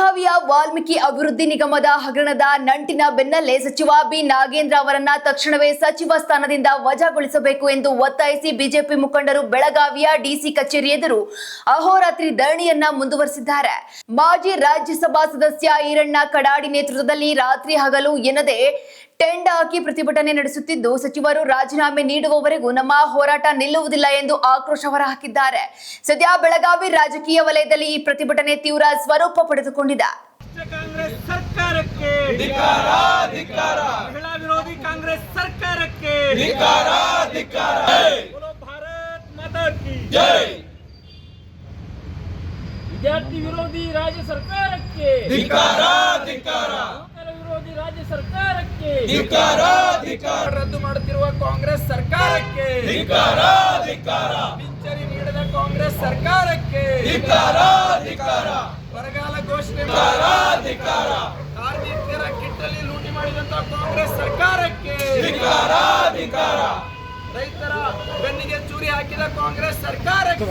ಬೆಳಗಾವಿಯ ವಾಲ್ಮೀಕಿ ಅಭಿವೃದ್ಧಿ ನಿಗಮದ ಹಗರಣದ ನಂಟಿನ ಬೆನ್ನಲ್ಲೇ ಸಚಿವ ಬಿ ನಾಗೇಂದ್ರ ಅವರನ್ನ ತಕ್ಷಣವೇ ಸಚಿವ ಸ್ಥಾನದಿಂದ ವಜಾಗೊಳಿಸಬೇಕು ಎಂದು ಒತ್ತಾಯಿಸಿ ಬಿಜೆಪಿ ಮುಖಂಡರು ಬೆಳಗಾವಿಯ ಡಿಸಿ ಕಚೇರಿ ಎದುರು ಅಹೋರಾತ್ರಿ ಧರಣಿಯನ್ನ ಮುಂದುವರೆಸಿದ್ದಾರೆ. ಮಾಜಿ ರಾಜ್ಯಸಭಾ ಸದಸ್ಯ ಈರಣ್ಣ ಕಡಾಡಿ ನೇತೃತ್ವದಲ್ಲಿ ರಾತ್ರಿ ಹಗಲು ಎನ್ನದೆ ಟೆಂಡ ಹಾಕಿ ಪ್ರತಿಭಟನೆ ನಡೆಸುತ್ತಿದ್ದು, ಸಚಿವರು ರಾಜೀನಾಮೆ ನೀಡುವವರೆಗೂ ನಮ್ಮ ಹೋರಾಟ ನಿಲ್ಲುವುದಿಲ್ಲ ಎಂದು ಆಕ್ರೋಶ ಹೊರಹಾಕಿದ್ದಾರೆ. ಸದ್ಯ ಬೆಳಗಾವಿ ರಾಜಕೀಯ ವಲಯದಲ್ಲಿ ಈ ಪ್ರತಿಭಟನೆ ತೀವ್ರ ಸ್ವರೂಪ ಪಡೆದುಕೊಂಡಿದೆ. ಕಾಂಗ್ರೆಸ್ ಸರ್ಕಾರಕ್ಕೆ ಧಿಕ್ಕಾರ ಧಿಕ್ಕಾರ, ಮಹಿಳಾ ವಿರೋಧಿ ಕಾಂಗ್ರೆಸ್ ಸರ್ಕಾರಕ್ಕೆ ಧಿಕ್ಕಾರ ಧಿಕ್ಕಾರ, बोलो भारत माता की ಜೈ. ವಿದ್ಯಾರ್ಥಿ ವಿರೋಧಿ ರಾಜ್ಯ ಸರ್ಕಾರಕ್ಕೆ ಧಿಕ್ಕಾರ ಧಿಕ್ಕಾರ, ನೌಕರ ವಿರೋಧಿ ರಾಜ್ಯ ಸರ್ಕಾರಕ್ಕೆ ಧಿಕ್ಕಾರ ಧಿಕ್ಕಾರ, ರದ್ದು ಮಾಡುತ್ತಿರುವ ಕಾಂಗ್ರೆಸ್ ಸರ್ಕಾರಕ್ಕೆ ಧಿಕ್ಕಾರ ಧಿಕ್ಕಾರ, ಪಿಂಚಣಿ ನೀಡದ ಕಾಂಗ್ರೆಸ್ ಸರ್ಕಾರಕ್ಕೆ ಧಿಕ್ಕಾರ ಧಿಕ್ಕಾರ, ಬರಗಾಲ ಘೋಷಣೆ ಧಿಕ್ಕಾರ ಧಿಕ್ಕಾರ, ಕಾರ್ಮಿಕರ ಕಿಟ್ಟಲ್ಲಿ ಲೂಟಿ ಮಾಡಿದಂತ ಕಾಂಗ್ರೆಸ್ ಸರ್ಕಾರಕ್ಕೆ ಧಿಕ್ಕಾರ ಧಿಕ್ಕಾರ, ರೈತರ ಬೆನ್ನಿಗೆ ಚೂರಿ ಹಾಕಿದ ಕಾಂಗ್ರೆಸ್ ಸರ್ಕಾರಕ್ಕೆ